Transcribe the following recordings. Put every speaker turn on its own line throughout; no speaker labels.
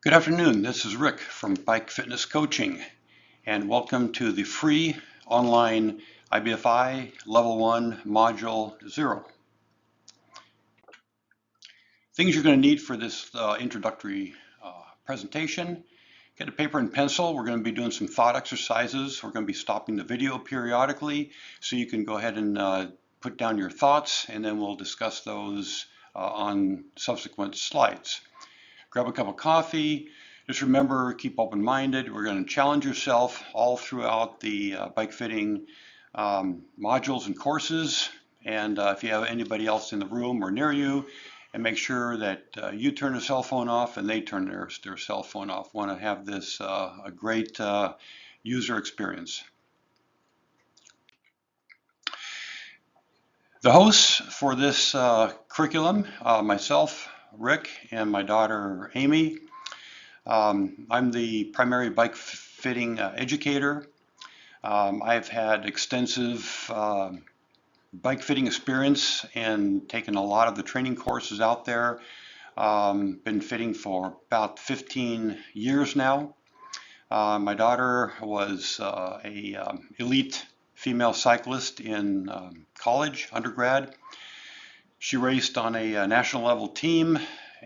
Good afternoon, this is Rick from Bike Fitness Coaching, and welcome to the free online IBFI Level 1 Module 0. Things you're going to need for this introductory presentation: get a paper and pencil. We're going to be doing some thought exercises. We're going to be stopping the video periodically so you can go ahead and put down your thoughts, and then we'll discuss those on subsequent slides. Grab a cup of coffee. Just remember, keep open-minded. We're going to challenge yourself all throughout the bike fitting modules and courses. And if you have anybody else in the room or near you, and make sure that you turn your cell phone off and they turn their cell phone off. Want to have this a great user experience. The hosts for this curriculum, myself, Rick, and my daughter Amy. I'm the primary bike fitting educator. I've had extensive bike fitting experience and taken a lot of the training courses out there. Been fitting for about 15 years now. My daughter was a elite female cyclist in college, undergrad. She raced on a national level team,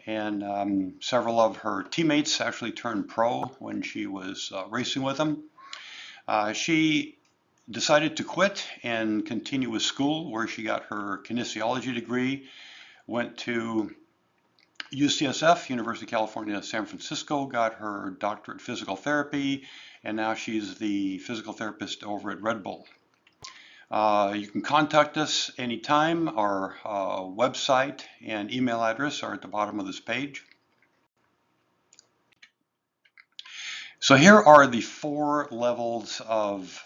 and several of her teammates actually turned pro when she was racing with them. She decided to quit and continue with school, where she got her kinesiology degree, went to UCSF, University of California, San Francisco, got her doctorate in physical therapy, and now she's the physical therapist over at Red Bull. You can contact us anytime. Our website and email address are at the bottom of this page. So here are the 4 levels of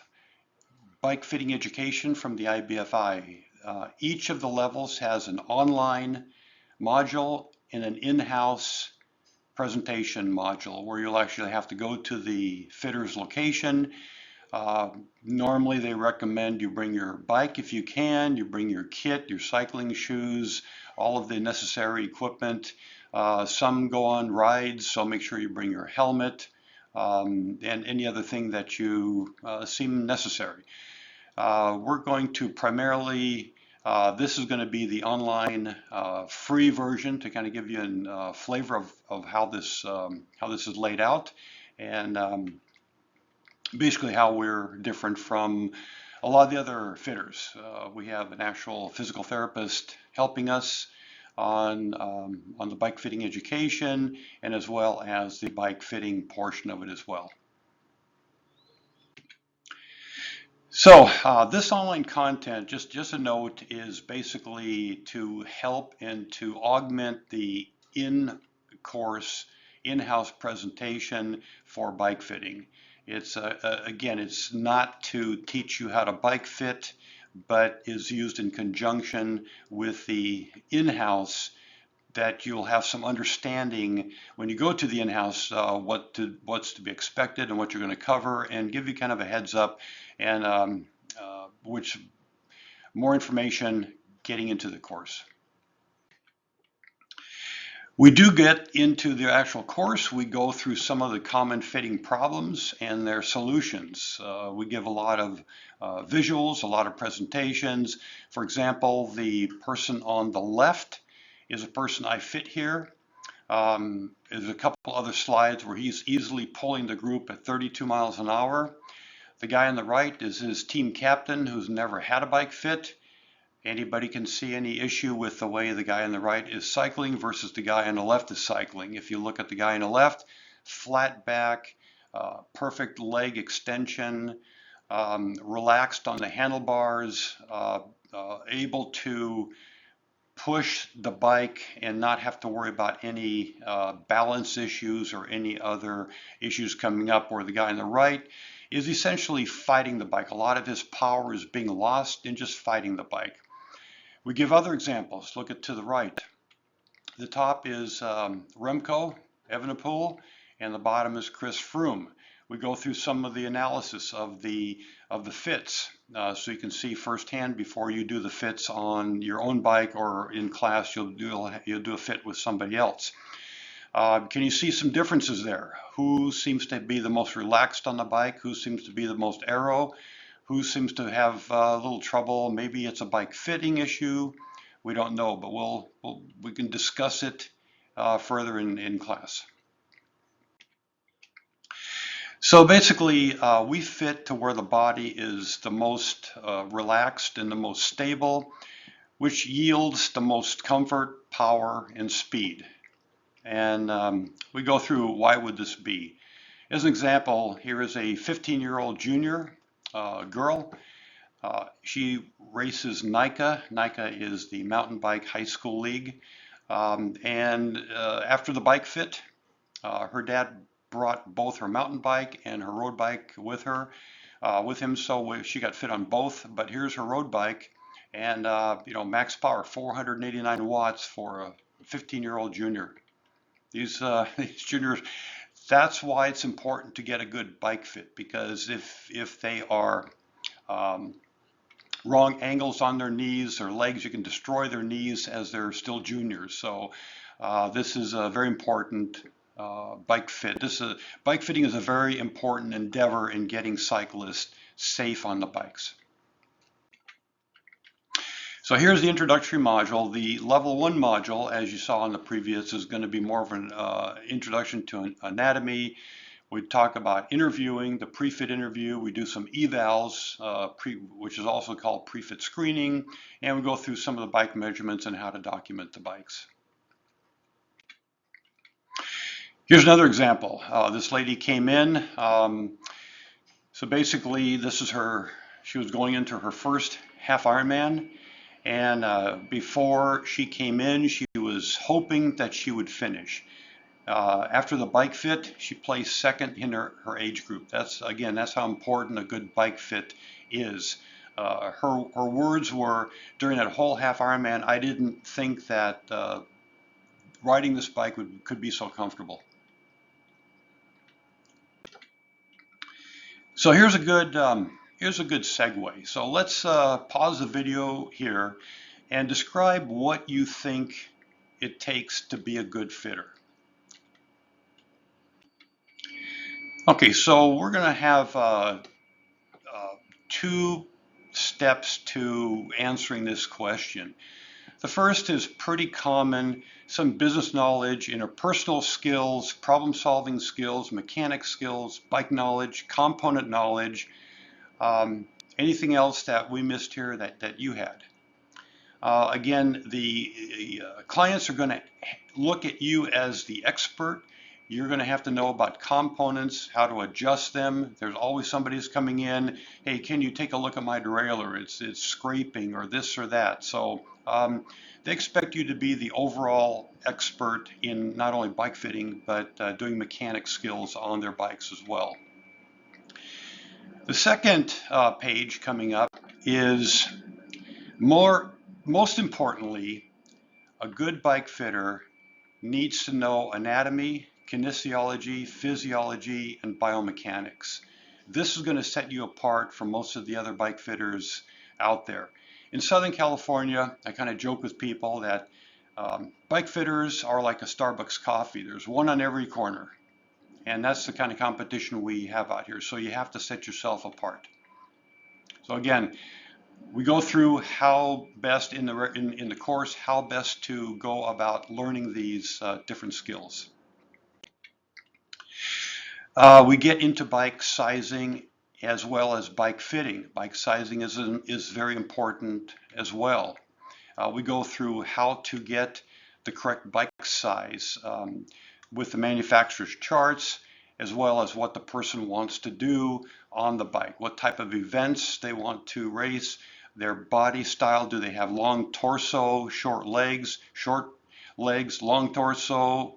bike fitting education from the IBFI. Each of the levels has an online module and an in-house presentation module where you'll actually have to go to the fitter's location. Normally they recommend you bring your bike if you can, you bring your kit, your cycling shoes, all of the necessary equipment. Some go on rides, so make sure you bring your helmet and any other thing that you seem necessary. We're going to primarily, this is going to be the online free version to kind of give you a flavor of how this is laid out, and basically how we're different from a lot of the other fitters. We have an actual physical therapist helping us on the bike fitting education, and as well as the bike fitting portion of it as well. So this online content, just a note, is basically to help and to augment the in-course, in-house presentation for bike fitting. It's again, it's not to teach you how to bike fit, but is used in conjunction with the in-house, that you'll have some understanding when you go to the in-house what's to be expected and what you're going to cover, and give you kind of a heads up, and which more information getting into the course. We do get into the actual course. We go through some of the common fitting problems and their solutions. We give a lot of visuals, a lot of presentations. For example, the person on the left is a person I fit here. There's a couple other slides where he's easily pulling the group at 32 miles an hour. The guy on the right is his team captain, who's never had a bike fit. Anybody can see any issue with the way the guy on the right is cycling versus the guy on the left is cycling. If you look at the guy on the left, flat back, perfect leg extension, relaxed on the handlebars, able to push the bike and not have to worry about any balance issues or any other issues coming up, where the guy on the right is essentially fighting the bike. A lot of his power is being lost in just fighting the bike. We give other examples. Look at to the right. The top is Remco Evenepoel, and the bottom is Chris Froome. We go through some of the analysis of the fits, so you can see firsthand before you do the fits on your own bike, or in class you'll do a fit with somebody else. Can you see some differences there? Who seems to be the most relaxed on the bike? Who seems to be the most aero? Who seems to have a little trouble? Maybe it's a bike fitting issue. We don't know, but we can discuss it further in class. So basically, we fit to where the body is the most relaxed and the most stable, which yields the most comfort, power, and speed. And we go through why would this be. As an example, here is a 15-year-old junior girl. She races NICA. NICA is the Mountain Bike High School League. After the bike fit, her dad brought both her mountain bike and her road bike with him, so she got fit on both. But here's her road bike, and max power, 489 watts for a 15-year-old junior. These juniors, that's why it's important to get a good bike fit, because if they are wrong angles on their knees or legs, you can destroy their knees as they're still juniors. So this is a very important bike fit. Bike fitting is a very important endeavor in getting cyclists safe on the bikes. So here's the introductory module. The level 1 module, as you saw in the previous, is going to be more of an introduction to anatomy. We talk about interviewing, the pre-fit interview. We do some evals, which is also called pre-fit screening, and we go through some of the bike measurements and how to document the bikes. Here's another example. This lady came in. So basically, she was going into her first half Ironman. And before she came in, she was hoping that she would finish. After the bike fit, she placed second in her age group. That's how important a good bike fit is. Her words were, during that whole half Ironman, I didn't think that riding this bike could be so comfortable. So here's a good segue. So let's pause the video here and describe what you think it takes to be a good fitter. Okay, so we're going to have 2 steps to answering this question. The first is pretty common, some business knowledge, interpersonal skills, problem-solving skills, mechanic skills, bike knowledge, component knowledge, anything else that we missed here that you had. Again, the clients are going to look at you as the expert. You're going to have to know about components, how to adjust them. There's always somebody who's coming in, hey, can you take a look at my derailleur? It's scraping or this or that. So they expect you to be the overall expert in not only bike fitting, but doing mechanic skills on their bikes as well. The second page coming up is most importantly, a good bike fitter needs to know anatomy, kinesiology, physiology, and biomechanics. This is going to set you apart from most of the other bike fitters out there. In Southern California, I kind of joke with people that bike fitters are like a Starbucks coffee. There's one on every corner. And that's the kind of competition we have out here. So you have to set yourself apart. So again, we go through how best in the course, how best to go about learning these different skills. We get into bike sizing as well as bike fitting. Bike sizing is very important as well. We go through how to get the correct bike size with the manufacturer's charts, as well as what the person wants to do on the bike, what type of events they want to race, their body style. Do they have long torso, short legs, long torso,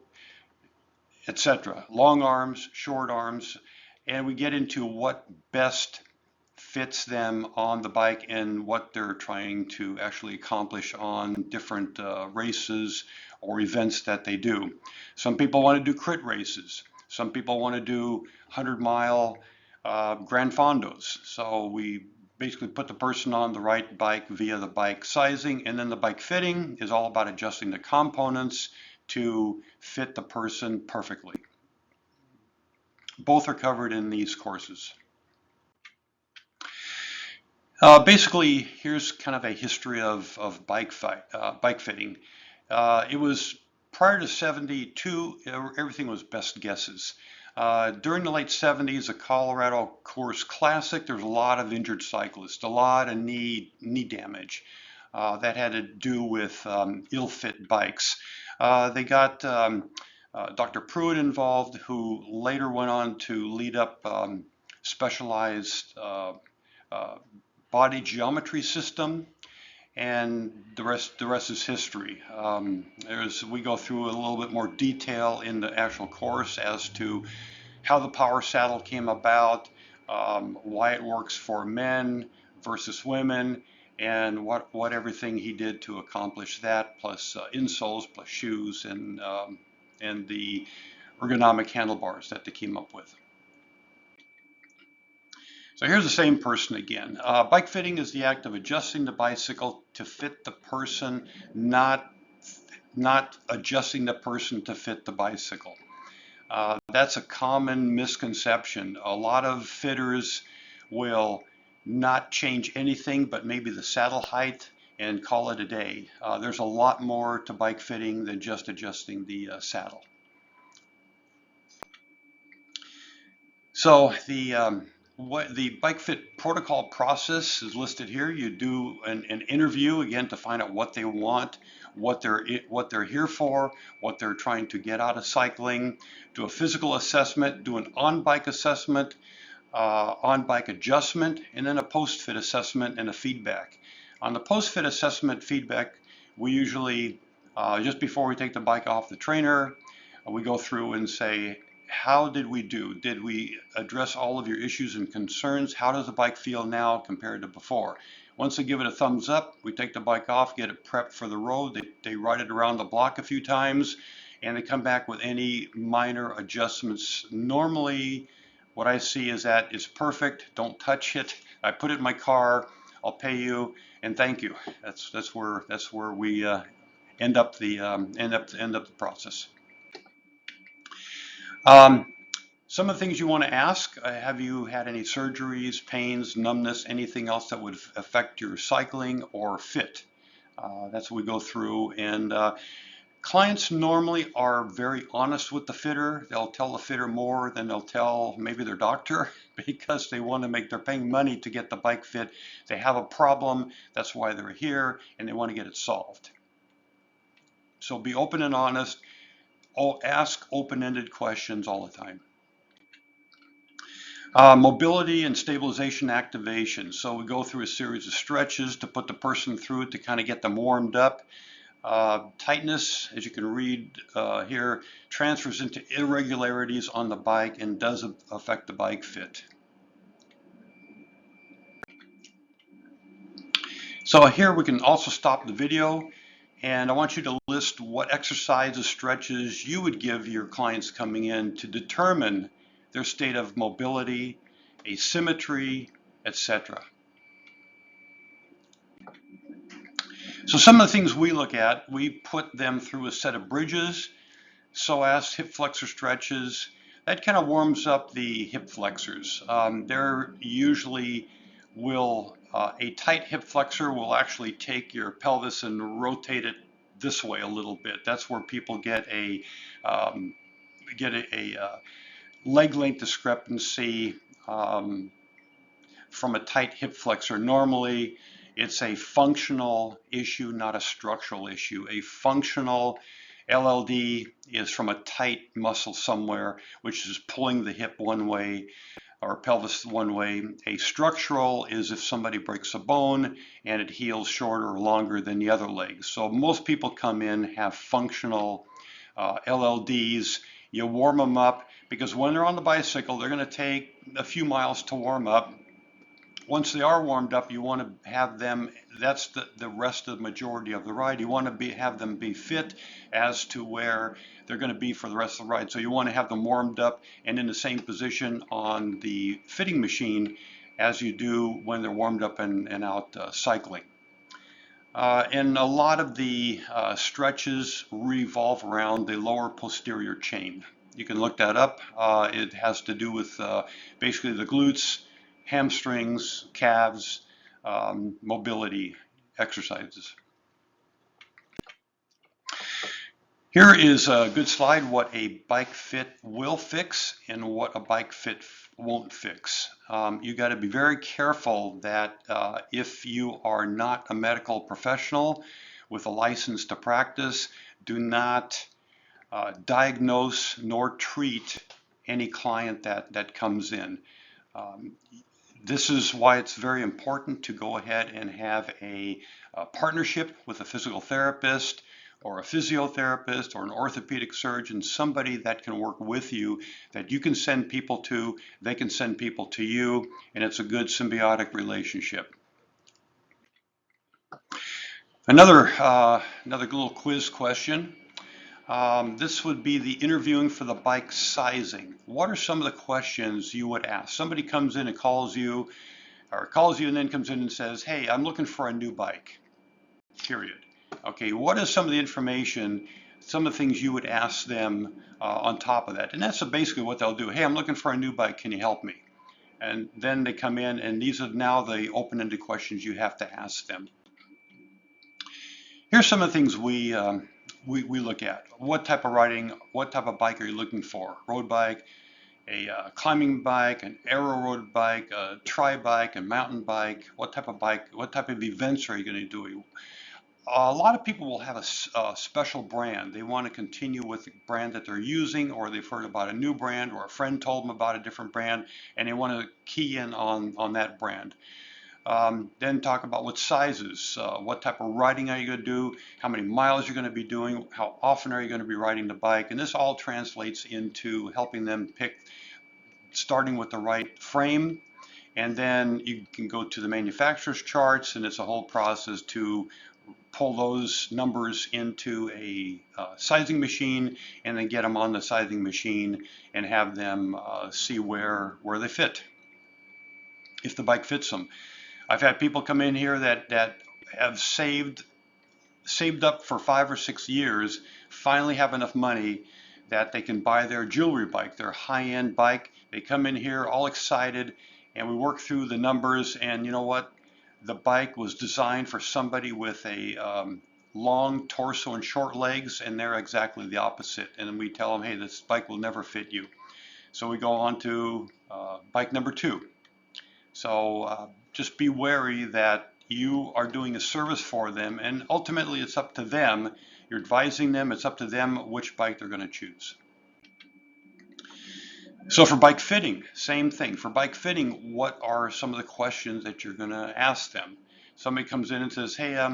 etc. Long arms, short arms, and we get into what best fits them on the bike and what they're trying to actually accomplish on different races or events that they do. Some people want to do crit races. Some people want to do 100-mile Grand Fondos. So we basically put the person on the right bike via the bike sizing, and then the bike fitting is all about adjusting the components to fit the person perfectly. Both are covered in these courses. Basically, here's kind of a history of bike fitting. It was prior to 72, everything was best guesses. During the late 70s, the Colorado Course Classic, there was a lot of injured cyclists, a lot of knee damage. That had to do with ill-fit bikes. They got Dr. Pruitt involved, who later went on to lead up specialized body geometry system, and the rest is history. We go through a little bit more detail in the actual course as to how the power saddle came about, why it works for men versus women, and what everything he did to accomplish that, plus insoles, plus shoes, and the ergonomic handlebars that they came up with. So here's the same person again. Bike fitting is the act of adjusting the bicycle to fit the person, not adjusting the person to fit the bicycle. That's a common misconception. A lot of fitters will not change anything but maybe the saddle height and call it a day. There's a lot more to bike fitting than just adjusting the saddle. So what the bike fit protocol process is listed here. You do an interview again to find out what they want, what they're here for, what they're trying to get out of cycling. Do a physical assessment, do an on-bike assessment, on-bike adjustment, and then a post-fit assessment and a feedback. On the post-fit assessment feedback, we usually just before we take the bike off the trainer, we go through and say, how did we do? Did we address all of your issues and concerns? How does the bike feel now compared to before? Once they give it a thumbs up, we take the bike off, get it prepped for the road. They ride it around the block a few times, and they come back with any minor adjustments. Normally, what I see is that it's perfect. Don't touch it. I put it in my car. I'll pay you, and thank you. That's where we end up the process. Some of the things you want to ask, have you had any surgeries, pains, numbness, anything else that would affect your cycling or fit? That's what we go through. And clients normally are very honest with the fitter. They'll tell the fitter more than they'll tell maybe their doctor because they want to they're paying money to get the bike fit. They have a problem, that's why they're here, and they want to get it solved. So be open and honest. Ask open-ended questions all the time. Mobility and stabilization activation. So we go through a series of stretches to put the person through it to kind of get them warmed up. Tightness, as you can read here, transfers into irregularities on the bike and does affect the bike fit. So here we can also stop the video, and I want you to list what exercises, stretches you would give your clients coming in to determine their state of mobility, asymmetry, etc. So some of the things we look at, we put them through a set of bridges, psoas, hip flexor stretches. That kind of warms up the hip flexors. They're usually a tight hip flexor will actually take your pelvis and rotate it this way a little bit. That's where people get a leg length discrepancy from a tight hip flexor. Normally, it's a functional issue, not a structural issue. A functional LLD is from a tight muscle somewhere, which is pulling the hip one way or pelvis one way. A structural is if somebody breaks a bone and it heals shorter or longer than the other leg. So most people come in, have functional LLDs. You warm them up because when they're on the bicycle, they're going to take a few miles to warm up. Once they are warmed up, you want to have them, that's the rest of the majority of the ride. You want to have them be fit as to where they're going to be for the rest of the ride. So you want to have them warmed up and in the same position on the fitting machine as you do when they're warmed up and out cycling. And a lot of the stretches revolve around the lower posterior chain. You can look that up. It has to do with basically the glutes, hamstrings, calves, mobility exercises. Here is a good slide what a bike fit will fix and what a bike fit won't fix. You got to be very careful that if you are not a medical professional with a license to practice, do not diagnose nor treat any client that comes in. This is why it's very important to go ahead and have a partnership with a physical therapist or a physiotherapist or an orthopedic surgeon, somebody that can work with you, that you can send people to, they can send people to you, and it's a good symbiotic relationship. Another little quiz question. This would be the interviewing for the bike sizing. What are some of the questions you would ask? Somebody comes in and calls you and then comes in and says, hey, I'm looking for a new bike, period. Okay, what is some of the information, some of the things you would ask them on top of that? And that's basically what they'll do. Hey, I'm looking for a new bike, can you help me? And then they come in, and these are now the open-ended questions you have to ask them. Here's some of the things we look at. What type of riding, what type of bike are you looking for? Road bike, a climbing bike, an aero road bike, a tri-bike, a mountain bike. What type of bike, what type of events are you going to do? A lot of people will have a special brand. They want to continue with the brand that they're using, or they've heard about a new brand, or a friend told them about a different brand, and they want to key in on that brand. Then talk about what sizes, what type of riding are you going to do, how many miles you're going to be doing, how often are you going to be riding the bike, and this all translates into helping them pick, starting with the right frame, and then you can go to the manufacturer's charts, and it's a whole process to pull those numbers into a sizing machine and then get them on the sizing machine and have them see where they fit, if the bike fits them. I've had people come in here that have saved up for 5 or 6 years, finally have enough money that they can buy their jewelry bike, their high-end bike. They come in here all excited, and we work through the numbers, and you know what? The bike was designed for somebody with a long torso and short legs, and they're exactly the opposite. And then we tell them, hey, this bike will never fit you. So we go on to bike number 2. So just be wary that you are doing a service for them, and ultimately it's up to them. You're advising them, it's up to them which bike they're going to choose. So for bike fitting, same thing. For bike fitting, what are some of the questions that you're going to ask them? Somebody comes in and says, hey, I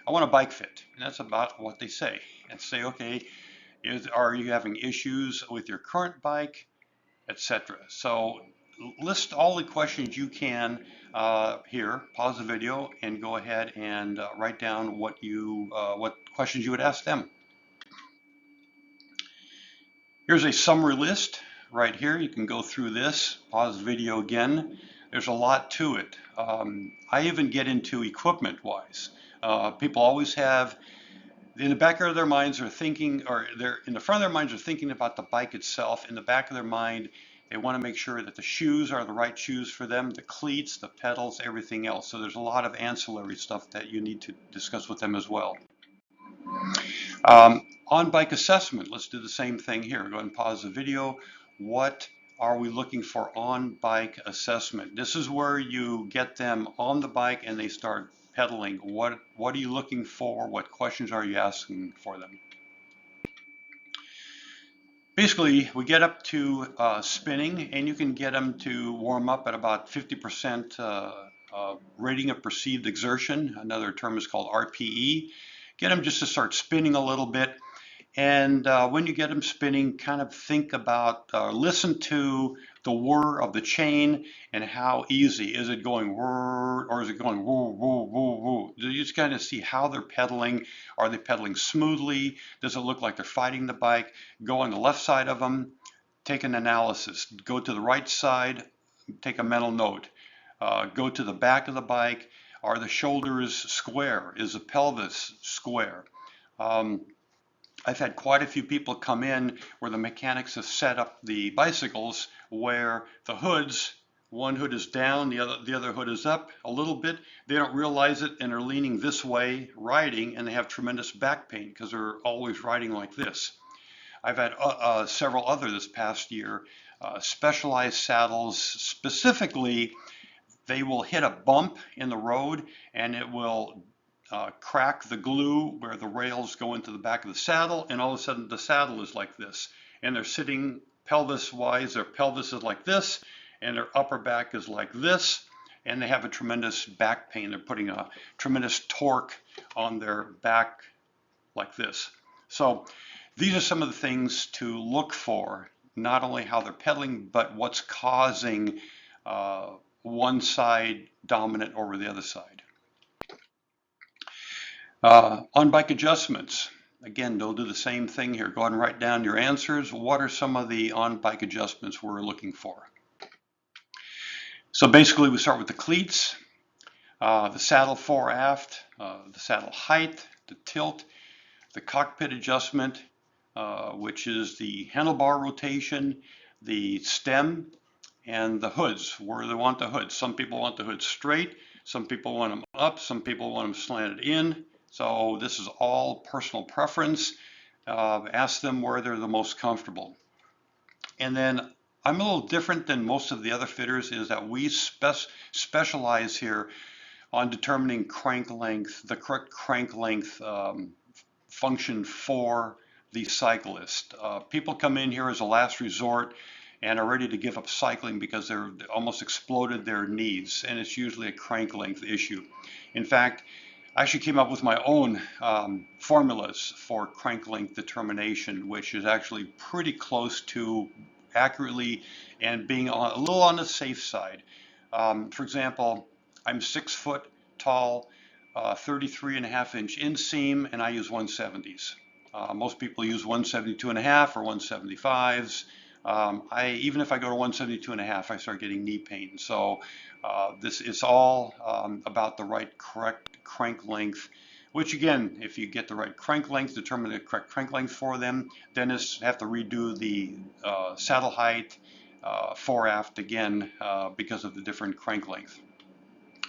want a bike fit. And that's about what they say. And say, okay, are you having issues with your current bike, etc. So list all the questions you can here, pause the video, and go ahead and write down what questions you would ask them. Here's a summary list right here. You can go through this, pause the video again. There's a lot to it. I even get into equipment wise. People always have, in the back of their minds are thinking, or they're in the front of their minds are thinking about the bike itself. In the back of their mind, they want to make sure that the shoes are the right shoes for them, the cleats, the pedals, everything else. So there's a lot of ancillary stuff that you need to discuss with them as well. On bike assessment, let's do the same thing here. Go ahead and pause the video. What are we looking for on bike assessment? This is where you get them on the bike and they start pedaling. What are you looking for? What questions are you asking for them? Basically, we get up to spinning, and you can get them to warm up at about 50% rating of perceived exertion. Another term is called RPE. Get them just to start spinning a little bit. And when you get them spinning, kind of think about, listen to the whir of the chain and how easy. Is it going whir, or is it going woo, woo, woo, woo? You just kind of see how they're pedaling. Are they pedaling smoothly? Does it look like they're fighting the bike? Go on the left side of them, take an analysis. Go to the right side, take a mental note. Go to the back of the bike. Are the shoulders square? Is the pelvis square? I've had quite a few people come in where the mechanics have set up the bicycles where the hoods, one hood is down, the other hood is up a little bit. They don't realize it and are leaning this way riding, and they have tremendous back pain because they're always riding like this. I've had several other this past year, specialized saddles. Specifically, they will hit a bump in the road and it will crack the glue where the rails go into the back of the saddle, and all of a sudden the saddle is like this, and they're sitting pelvis wise. Their pelvis is like this and their upper back is like this, and they have a tremendous back pain. They're putting a tremendous torque on their back like this. So these are some of the things to look for, not only how they're pedaling, but what's causing one side dominant over the other side. On bike adjustments, again, they'll do the same thing here. Go ahead and write down your answers. What are some of the on bike adjustments we're looking for? So basically we start with the cleats, the saddle fore aft, the saddle height, the tilt, the cockpit adjustment, which is the handlebar rotation, the stem, and the hoods, where they want the hoods. Some people want the hoods straight, some people want them up, some people want them slanted in. So this is all personal preference. Ask them where they're the most comfortable. And then I'm a little different than most of the other fitters, is that we specialize here on determining crank length, the correct crank length function for the cyclist. People come in here as a last resort and are ready to give up cycling because they're almost exploded their knees, and it's usually a crank length issue. In fact, I actually came up with my own formulas for crank length determination, which is actually pretty close to accurately and being a little on the safe side. For example, I'm 6 foot tall, 33.5-inch inseam, and I use 170s. Most people use 172.5 or 175s. Even if I go to 172.5, I start getting knee pain. So this is all about the right correct crank length, which again, if you get the right crank length, determine the correct crank length for them, then have to redo the saddle height, fore aft again because of the different crank length.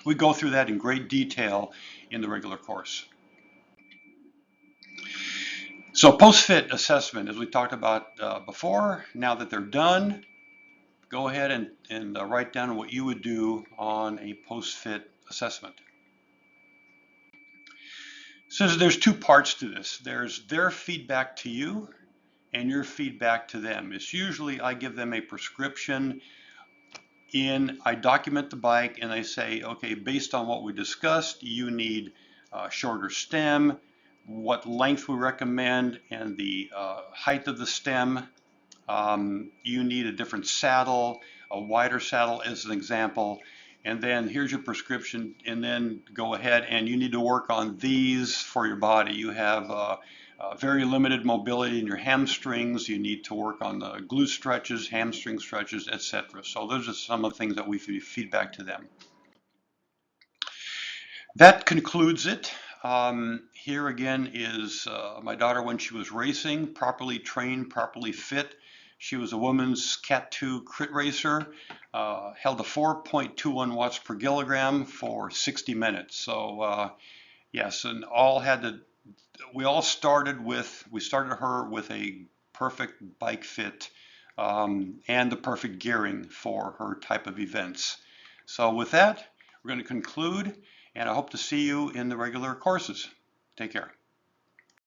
We go through that in great detail in the regular course. So post-fit assessment, as we talked about before, now that they're done, go ahead and write down what you would do on a post-fit assessment. So there's two parts to this. There's their feedback to you and your feedback to them. It's usually I give them a prescription. I document the bike and I say, okay, based on what we discussed, you need a shorter stem, what length we recommend, and the height of the stem. You need a different saddle, a wider saddle as an example, and then here's your prescription, and then go ahead and you need to work on these for your body. You have very limited mobility in your hamstrings. You need to work on the glute stretches, hamstring stretches, etc. So those are some of the things that we feed back to them. That concludes it. Here again is my daughter when she was racing, properly trained, properly fit. She was a women's Cat 2 crit racer, held a 4.21 watts per kilogram for 60 minutes. So yes, and we started her with a perfect bike fit and the perfect gearing for her type of events. So with that, we're going to conclude, and I hope to see you in the regular courses. Take care.